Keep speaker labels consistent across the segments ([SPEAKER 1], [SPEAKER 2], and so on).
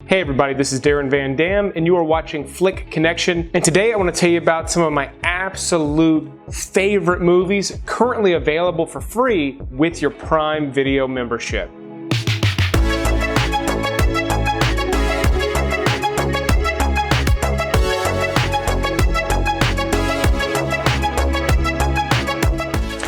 [SPEAKER 1] Hey everybody, this is Darren Van Dam and you are watching Flick Connection, and today I want to tell you about some of my absolute favorite movies currently available for free with your Prime Video membership.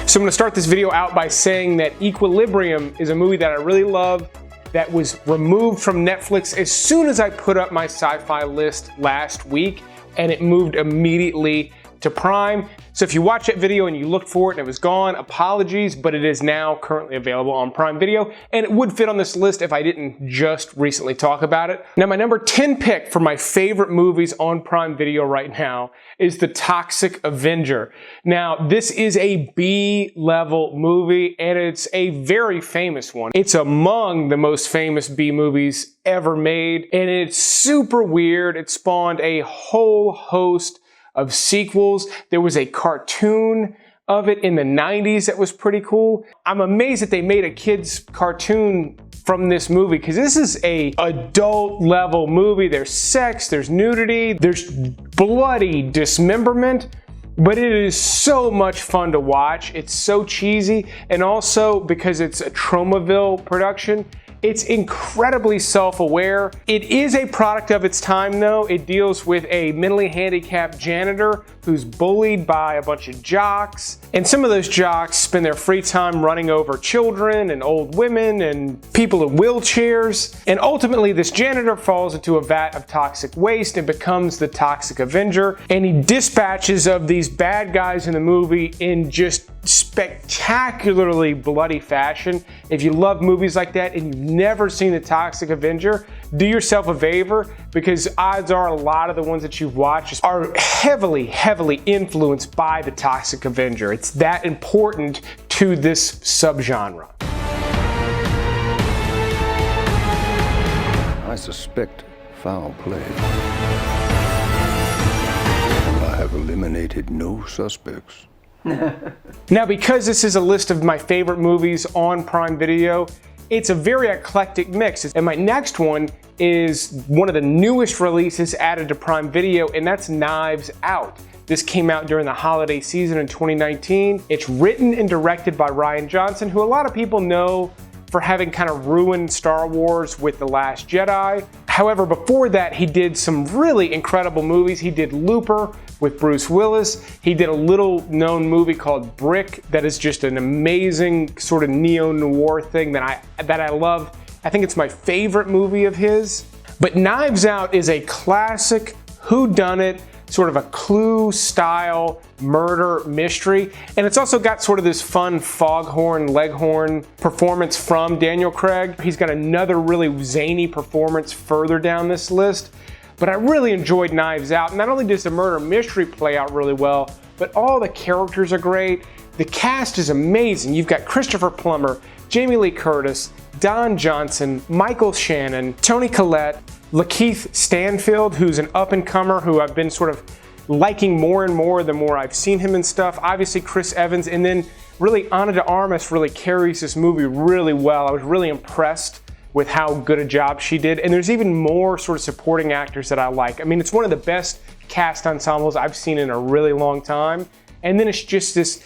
[SPEAKER 1] So I'm going to start this video out by saying that Equilibrium is a movie that I really love that was removed from Netflix as soon as I put up my sci-fi list last week, and it moved immediately to Prime. So if you watch that video and you looked for it and it was gone, apologies, but it is now currently available on Prime Video, and it would fit on this list if I didn't just recently talk about it. Now, my number 10 pick for my favorite movies on Prime Video right now is the Toxic Avenger. Now, this is a B-level movie, and it's a very famous one. It's among the most famous B movies ever made, and it's super weird. It spawned a whole host of sequels. There was a cartoon of it in the 90s that was pretty cool. I'm amazed that they made a kid's cartoon from this movie, because this is a adult level movie. There's sex, there's nudity, there's bloody dismemberment, but it is so much fun to watch. It's so cheesy, and also because it's a Tromaville production, it's incredibly self-aware. It is a product of its time though. It deals with a mentally handicapped janitor who's bullied by a bunch of jocks. And some of those jocks spend their free time running over children and old women and people in wheelchairs. And ultimately this janitor falls into a vat of toxic waste and becomes the Toxic Avenger. And he dispatches of these bad guys in the movie in just spectacularly bloody fashion. If you love movies like that and you've never seen the Toxic Avenger, do yourself a favor, because odds are a lot of the ones that you've watched are heavily influenced by the Toxic Avenger. It's that important to this subgenre.
[SPEAKER 2] I suspect foul play. I have eliminated no suspects.
[SPEAKER 1] Now, because this is a list of my favorite movies on Prime Video, it's a very eclectic mix. And my next one is one of the newest releases added to Prime Video, and that's Knives Out. This came out during the holiday season in 2019. It's written and directed by Rian Johnson, who a lot of people know for having kind of ruined Star Wars with The Last Jedi. However, before that, he did some really incredible movies. He did Looper with Bruce Willis. He did a little known movie called Brick that is just an amazing sort of neo-noir thing that I love. I think it's my favorite movie of his. But Knives Out is a classic whodunit, sort of a Clue style murder mystery. And it's also got sort of this fun foghorn leghorn performance from Daniel Craig. He's got another really zany performance further down this list. But I really enjoyed Knives Out. Not only does the murder mystery play out really well, but all the characters are great. The cast is amazing. You've got Christopher Plummer, Jamie Lee Curtis, Don Johnson, Michael Shannon, Toni Collette, Lakeith Stanfield, who's an up-and-comer who I've been sort of liking more and more the more I've seen him and stuff. Obviously Chris Evans, and then really Ana de Armas really carries this movie really well. I was really impressed with how good a job she did. And there's even more sort of supporting actors that I like. I mean, it's one of the best cast ensembles I've seen in a really long time. And then it's just this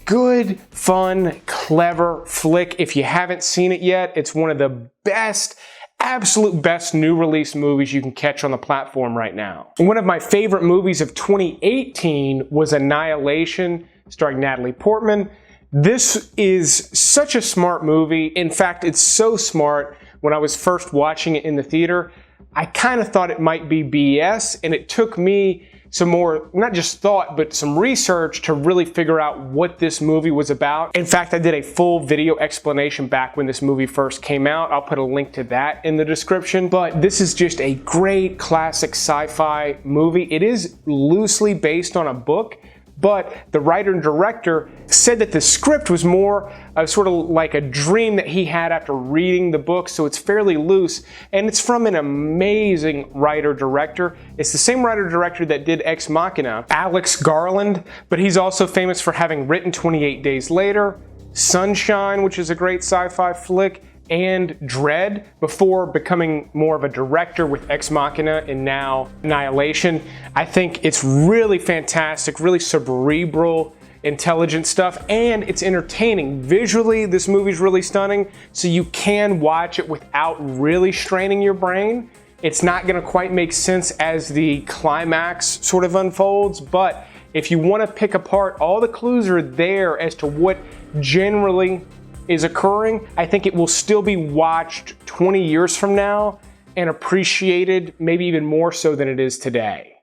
[SPEAKER 1] good, fun, clever flick. If you haven't seen it yet, it's one of the best, absolute best new release movies you can catch on the platform right now. One of my favorite movies of 2018 was Annihilation, starring Natalie Portman. This is such a smart movie. In fact, it's so smart. When I was first watching it in the theater, I kind of thought it might be BS, and it took me some more, not just thought, but some research to really figure out what this movie was about. In fact, I did a full video explanation back when this movie first came out. I'll put a link to that in the description. But this is just a great classic sci-fi movie. It is loosely based on a book, but the writer and director said that the script was more sort of like a dream that he had after reading the book, so it's fairly loose, and it's from an amazing writer-director. It's the same writer-director that did Ex Machina, Alex Garland, but he's also famous for having written 28 Days Later, Sunshine, which is a great sci-fi flick, and Dread before becoming more of a director with Ex Machina and now Annihilation. I think it's really fantastic, really cerebral, intelligent stuff, and it's entertaining. Visually, this movie's really stunning, so you can watch it without really straining your brain. It's not gonna quite make sense as the climax sort of unfolds, but if you wanna pick apart, all the clues are there as to what generally is occurring. I think it will still be watched 20 years from now and appreciated maybe even more so than it is today.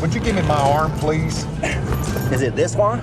[SPEAKER 3] Would you give me my arm, please?
[SPEAKER 4] Is it this one?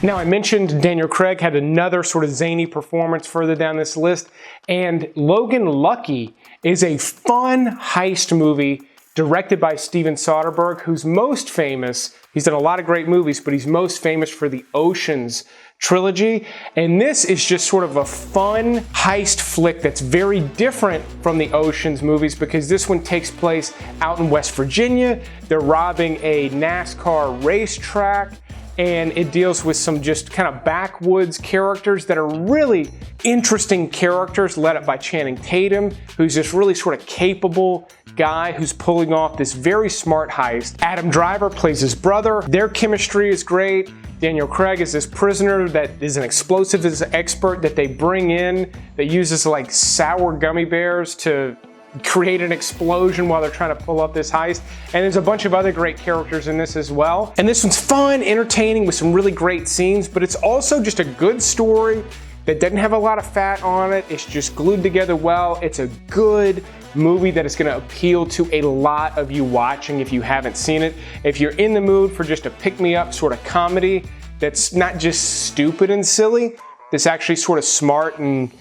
[SPEAKER 1] Now, I mentioned Daniel Craig had another sort of zany performance further down this list, and Logan Lucky is a fun heist movie directed by Steven Soderbergh, who's most famous, he's done a lot of great movies, but he's most famous for the Oceans trilogy. And this is just sort of a fun heist flick that's very different from the Oceans movies because this one takes place out in West Virginia. They're robbing a NASCAR racetrack, and it deals with some just kind of backwoods characters that are really interesting characters led up by Channing Tatum, who's this really sort of capable guy who's pulling off this very smart heist. Adam Driver plays his brother. Their chemistry is great. Daniel Craig is this prisoner that is an explosives expert that they bring in that uses like sour gummy bears to create an explosion while they're trying to pull up this heist. And there's a bunch of other great characters in this as well. And this one's fun, entertaining with some really great scenes, but it's also just a good story that doesn't have a lot of fat on it. It's just glued together well. It's a good movie that is gonna appeal to a lot of you watching if you haven't seen it. If you're in the mood for just a pick-me-up sort of comedy that's not just stupid and silly, that's actually sort of smart and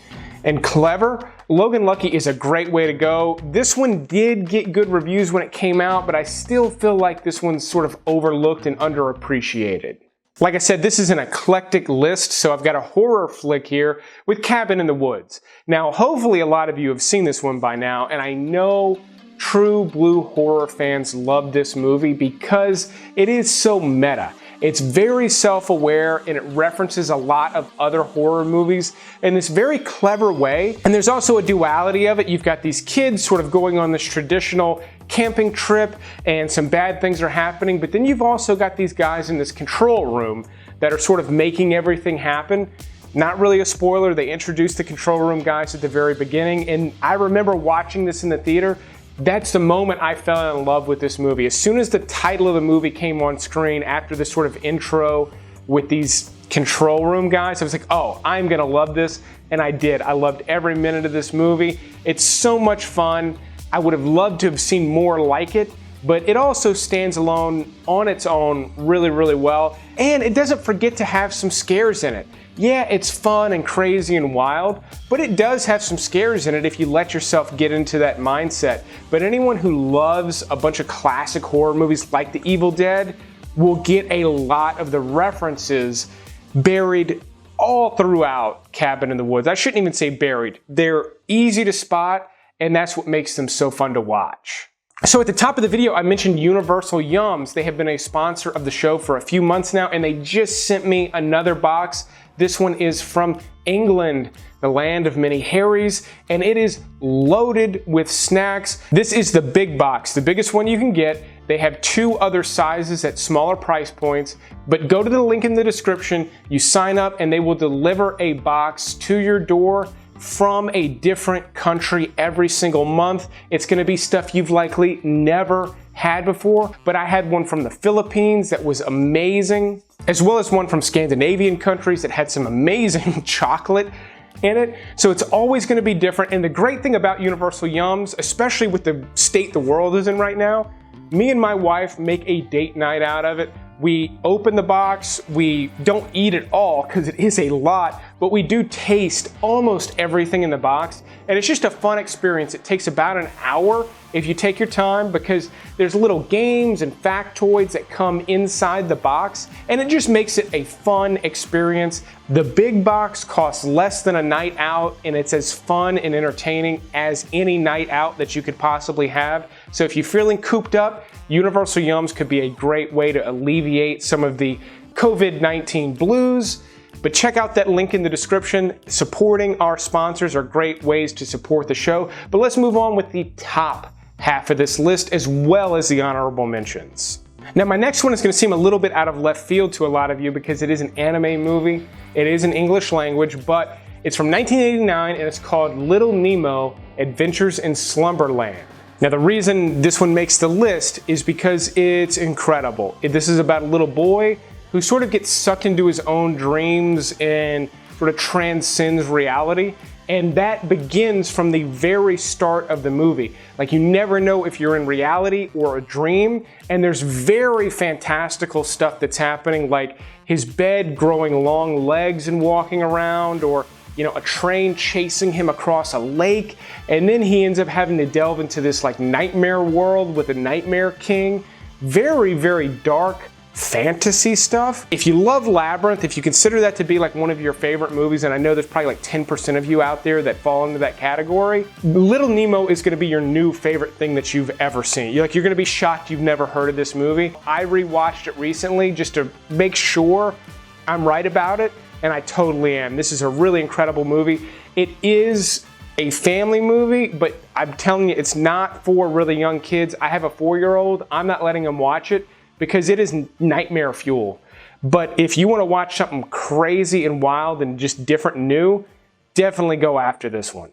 [SPEAKER 1] clever, Logan Lucky is a great way to go. This one did get good reviews when it came out, but I still feel like this one's sort of overlooked and underappreciated. Like I said, this is an eclectic list, so I've got a horror flick here with Cabin in the Woods. Now, hopefully a lot of you have seen this one by now, and I know true blue horror fans love this movie because it is so meta. It's very self-aware and it references a lot of other horror movies in this very clever way. And there's also a duality of it. You've got these kids sort of going on this traditional camping trip and some bad things are happening, but then you've also got these guys in this control room that are sort of making everything happen. Not really a spoiler, they introduced the control room guys at the very beginning, and I remember watching this in the theater. That's the moment I fell in love with this movie. As soon as the title of the movie came on screen after this sort of intro with these control room guys, I was like, oh, I'm gonna love this, and I did. I loved every minute of this movie. It's so much fun. I would have loved to have seen more like it, but it also stands alone on its own really, really well, and it doesn't forget to have some scares in it. Yeah, it's fun and crazy and wild, but it does have some scares in it if you let yourself get into that mindset. But anyone who loves a bunch of classic horror movies like The Evil Dead will get a lot of the references buried all throughout Cabin in the Woods. I shouldn't even say buried. They're easy to spot, and that's what makes them so fun to watch. So at the top of the video, I mentioned Universal Yums. They have been a sponsor of the show for a few months now, and they just sent me another box. This one is from England, the land of many Harrys, and it is loaded with snacks. This is the big box, the biggest one you can get. They have 2 other sizes at smaller price points, but go to the link in the description, you sign up, and they will deliver a box to your door from a different country every single month. It's gonna be stuff you've likely never had before, but I had one from the Philippines that was amazing, as well as one from Scandinavian countries that had some amazing chocolate in it. So it's always gonna be different. And the great thing about Universal Yums, especially with the state the world is in right now, me and my wife make a date night out of it. We open the box, we don't eat it all because it is a lot, but we do taste almost everything in the box, and it's just a fun experience. It takes about an hour if you take your time because there's little games and factoids that come inside the box, and it just makes it a fun experience. The big box costs less than a night out, and it's as fun and entertaining as any night out that you could possibly have. So if you're feeling cooped up, Universal Yums could be a great way to alleviate some of the COVID-19 blues. But check out that link in the description. Supporting our sponsors are great ways to support the show. But let's move on with the top half of this list as well as the honorable mentions. Now my next one is going to seem a little bit out of left field to a lot of you because it is an anime movie. It is in English language, but it's from 1989 and it's called Little Nemo Adventures in Slumberland. Now the reason this one makes the list is because it's incredible. This is about a little boy who sort of gets sucked into his own dreams and sort of transcends reality. And that begins from the very start of the movie. Like, you never know if you're in reality or a dream, and there's very fantastical stuff that's happening, like his bed growing long legs and walking around, or a train chasing him across a lake, and then he ends up having to delve into this like nightmare world with a nightmare king. Very, very dark fantasy stuff. If you love Labyrinth, if you consider that to be like one of your favorite movies, and I know there's probably like 10% of you out there that fall into that category, Little Nemo is going to be your new favorite thing that you've ever seen. You're going to be shocked you've never heard of this movie. I rewatched it recently just to make sure I'm right about it, and I totally am. This is a really incredible movie. It is a family movie, but I'm telling you, it's not for really young kids. I have a 4-year-old. I'm not letting him watch it because it is nightmare fuel. But if you want to watch something crazy and wild and just different and new, definitely go after this one.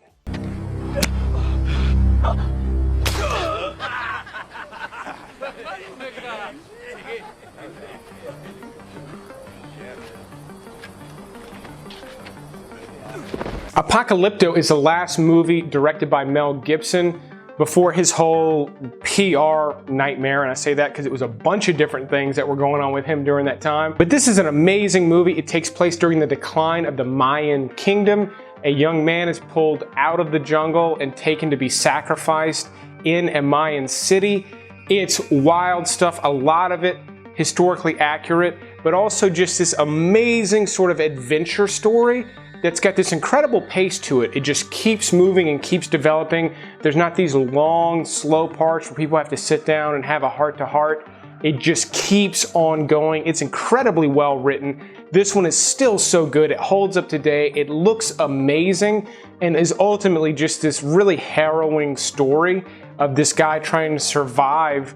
[SPEAKER 1] Apocalypto is the last movie directed by Mel Gibson before his whole PR nightmare, and I say that because it was a bunch of different things that were going on with him during that time. But this is an amazing movie. It takes place during the decline of the Mayan kingdom. A young man is pulled out of the jungle and taken to be sacrificed in a Mayan city. It's wild stuff, a lot of it historically accurate, but also just this amazing sort of adventure story that's got this incredible pace to it. It just keeps moving and keeps developing. There's not these long, slow parts where people have to sit down and have a heart-to-heart. It just keeps on going. It's incredibly well written. This one is still so good. It holds up today. It looks amazing and is ultimately just this really harrowing story of this guy trying to survive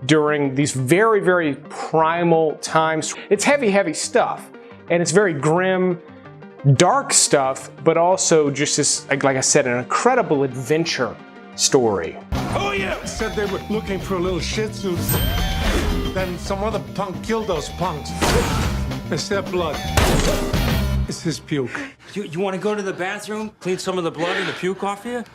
[SPEAKER 1] during these very, very primal times. It's heavy, heavy stuff, and it's very grim, dark stuff, but also just this, like I said, an incredible adventure story.
[SPEAKER 5] Oh yeah! Said they were looking for a little shih tzu. Then some other punk killed those punks. It's their blood. It's his puke.
[SPEAKER 6] You want to go to the bathroom, clean some of the blood and the puke off you?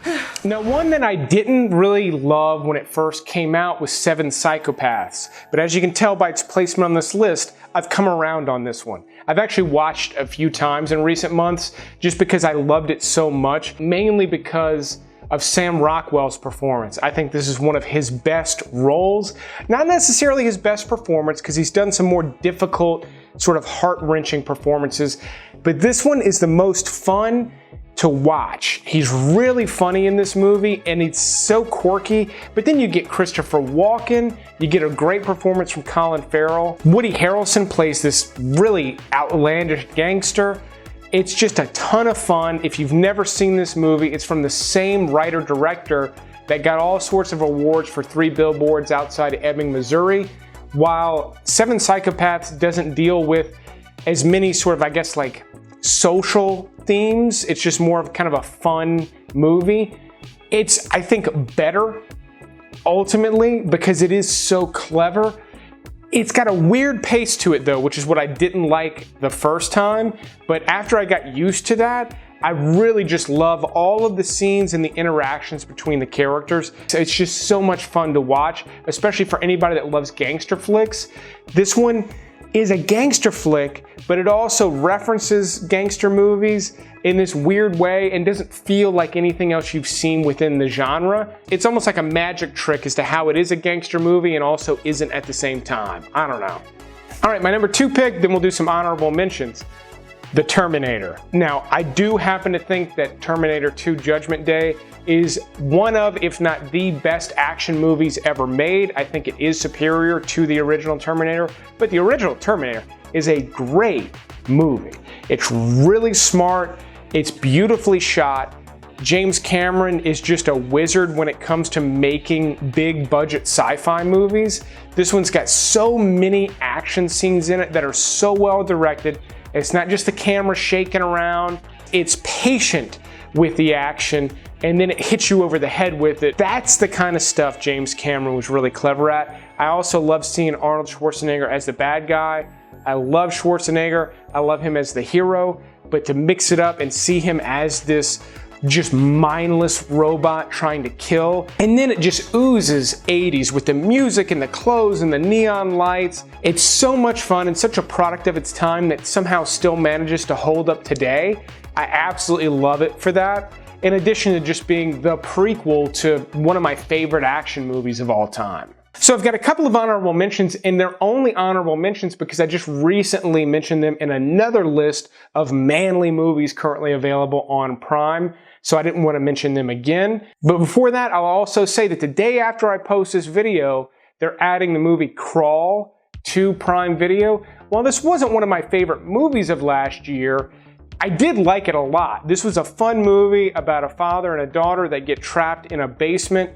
[SPEAKER 1] Now, one that I didn't really love when it first came out was Seven Psychopaths. But as you can tell by its placement on this list, I've come around on this one. I've actually watched a few times in recent months just because I loved it so much, mainly because of Sam Rockwell's performance. I think this is one of his best roles. Not necessarily his best performance, because he's done some more difficult, sort of heart-wrenching performances, but this one is the most fun to watch. He's really funny in this movie, and it's so quirky, but then you get Christopher Walken, you get a great performance from Colin Farrell. Woody Harrelson plays this really outlandish gangster. It's just a ton of fun. If you've never seen this movie, it's from the same writer-director that got all sorts of awards for 3 Billboards Outside of Ebbing, Missouri, while Seven Psychopaths doesn't deal with as many sort of, I guess, like social themes. It's just more of kind of a fun movie. It's, I think, better ultimately because it is so clever. It's got a weird pace to it though, which is what I didn't like the first time. But after I got used to that, I really just love all of the scenes and the interactions between the characters. It's just so much fun to watch, especially for anybody that loves gangster flicks. This one is a gangster flick, but it also references gangster movies in this weird way and doesn't feel like anything else you've seen within the genre. It's almost like a magic trick as to how it is a gangster movie and also isn't at the same time. I don't know. All right, my number 2 pick, then we'll do some honorable mentions. The Terminator. Now, I do happen to think that Terminator 2 Judgment Day is one of, if not the best action movies ever made. I think it is superior to the original Terminator, but the original Terminator is a great movie. It's really smart, it's beautifully shot. James Cameron is just a wizard when it comes to making big budget sci-fi movies. This one's got so many action scenes in it that are so well directed. It's not just the camera shaking around, it's patient with the action, and then it hits you over the head with it. That's the kind of stuff James Cameron was really clever at. I also love seeing Arnold Schwarzenegger as the bad guy. I love Schwarzenegger, I love him as the hero, but to mix it up and see him as this just mindless robot trying to kill. And then it just oozes 80s with the music and the clothes and the neon lights. It's so much fun and such a product of its time that somehow still manages to hold up today. I absolutely love it for that. In addition to just being the prequel to one of my favorite action movies of all time. So I've got a couple of honorable mentions, and they're only honorable mentions because I just recently mentioned them in another list of manly movies currently available on Prime. So I didn't want to mention them again. But before that, I'll also say that the day after I post this video, they're adding the movie Crawl to Prime Video. While this wasn't one of my favorite movies of last year, I did like it a lot. This was a fun movie about a father and a daughter that get trapped in a basement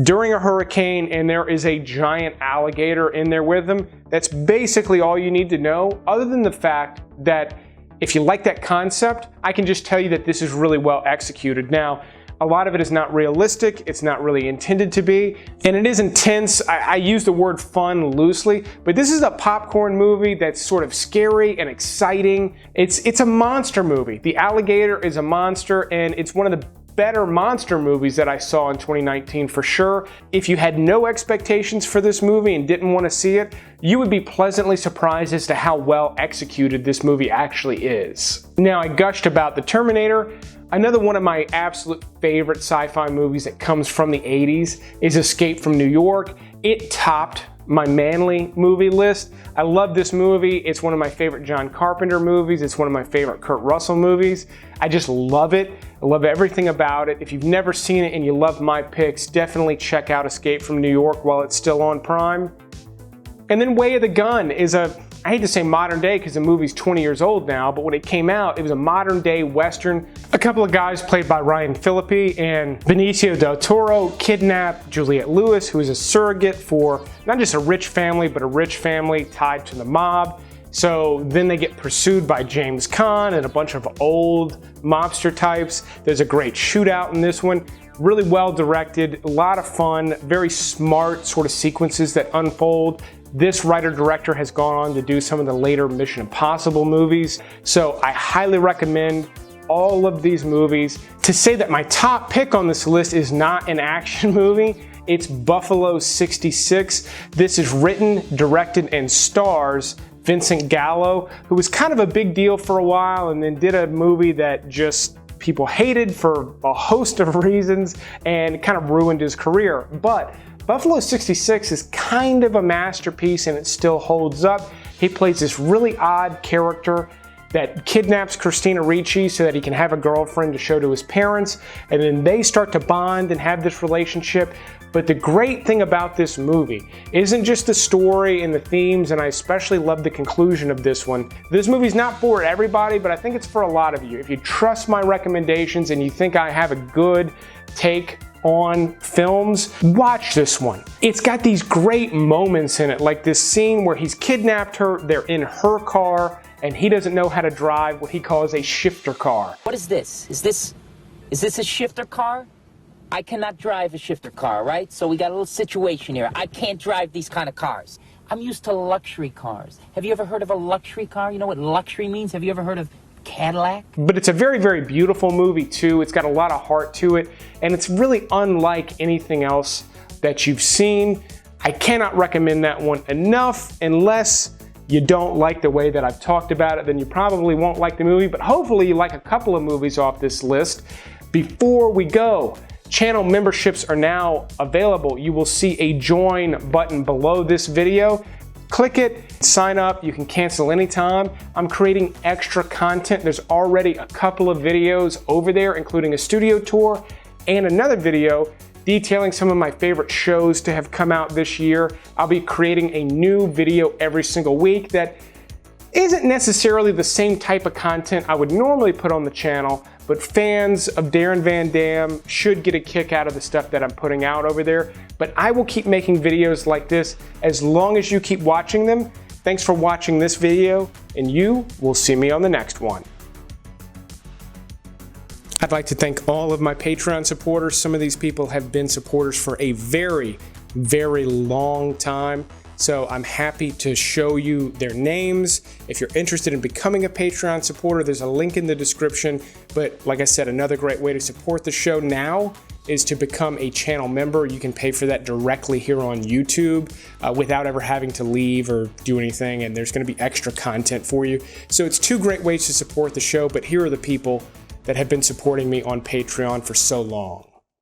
[SPEAKER 1] during a hurricane, and there is a giant alligator in there with them. That's basically all you need to know, other than the fact that if you like that concept, I can just tell you that this is really well executed. Now, a lot of it is not realistic, it's not really intended to be, and it is intense. I use the word fun loosely, but this is a popcorn movie that's sort of scary and exciting. It's a monster movie. The alligator is a monster, and it's one of the better monster movies that I saw in 2019 for sure. If you had no expectations for this movie and didn't want to see it, you would be pleasantly surprised as to how well executed this movie actually is. Now, I gushed about the Terminator. Another one of my absolute favorite sci-fi movies that comes from the 80s is Escape from New York. It topped my manly movie list. I love this movie. It's one of my favorite John Carpenter movies. It's one of my favorite Kurt Russell movies. I just love it. I love everything about it. If you've never seen it and you love my picks, definitely check out Escape from New York while it's still on Prime. And then Way of the Gun is I hate to say modern day because the movie's 20 years old now, but when it came out, it was a modern day Western. A couple of guys played by Ryan Phillippe and Benicio del Toro kidnap Juliette Lewis, who is a surrogate for not just a rich family, but a rich family tied to the mob. So then they get pursued by James Caan and a bunch of old mobster types. There's a great shootout in this one. Really well directed, a lot of fun, very smart sort of sequences that unfold. This writer-director has gone on to do some of the later Mission Impossible movies. So I highly recommend all of these movies. To say that my top pick on this list is not an action movie, it's Buffalo 66. This is written, directed, and stars Vincent Gallo, who was kind of a big deal for a while and then did a movie that just people hated for a host of reasons and kind of ruined his career. But Buffalo 66 is kind of a masterpiece and it still holds up. He plays this really odd character that kidnaps Christina Ricci so that he can have a girlfriend to show to his parents, and then they start to bond and have this relationship. But the great thing about this movie isn't just the story and the themes, and I especially love the conclusion of this one. This movie's not for everybody, but I think it's for a lot of you. If you trust my recommendations and you think I have a good take on films, watch this one. It's got these great moments in it, like this scene where he's kidnapped her, they're in her car, and he doesn't know how to drive what he calls a shifter car.
[SPEAKER 7] What is this? Is this a shifter car? I cannot drive a shifter car, right? So we got a little situation here. I can't drive these kind of cars. I'm used to luxury cars. Have you ever heard of a luxury car? You know what luxury means? Have you ever heard of Cadillac?
[SPEAKER 1] But it's a very, very beautiful movie too. It's got a lot of heart to it, and it's really unlike anything else that you've seen. I cannot recommend that one enough. Unless you don't like the way that I've talked about it, then you probably won't like the movie, but hopefully you like a couple of movies off this list. Before we go, channel memberships are now available. You will see a join button below this video. Click it, sign up, you can cancel anytime. I'm creating extra content. There's already a couple of videos over there, including a studio tour and another video detailing some of my favorite shows to have come out this year. I'll be creating a new video every single week that isn't necessarily the same type of content I would normally put on the channel, but fans of Darren Van Dam should get a kick out of the stuff that I'm putting out over there. But I will keep making videos like this as long as you keep watching them. Thanks for watching this video, and you will see me on the next one. I'd like to thank all of my Patreon supporters. Some of these people have been supporters for a very, very long time. So I'm happy to show you their names. If you're interested in becoming a Patreon supporter, there's a link in the description. But like I said, another great way to support the show now is to become a channel member. You can pay for that directly here on YouTube without ever having to leave or do anything, and there's gonna be extra content for you. So it's two great ways to support the show, but here are the people that have been supporting me on Patreon for so long.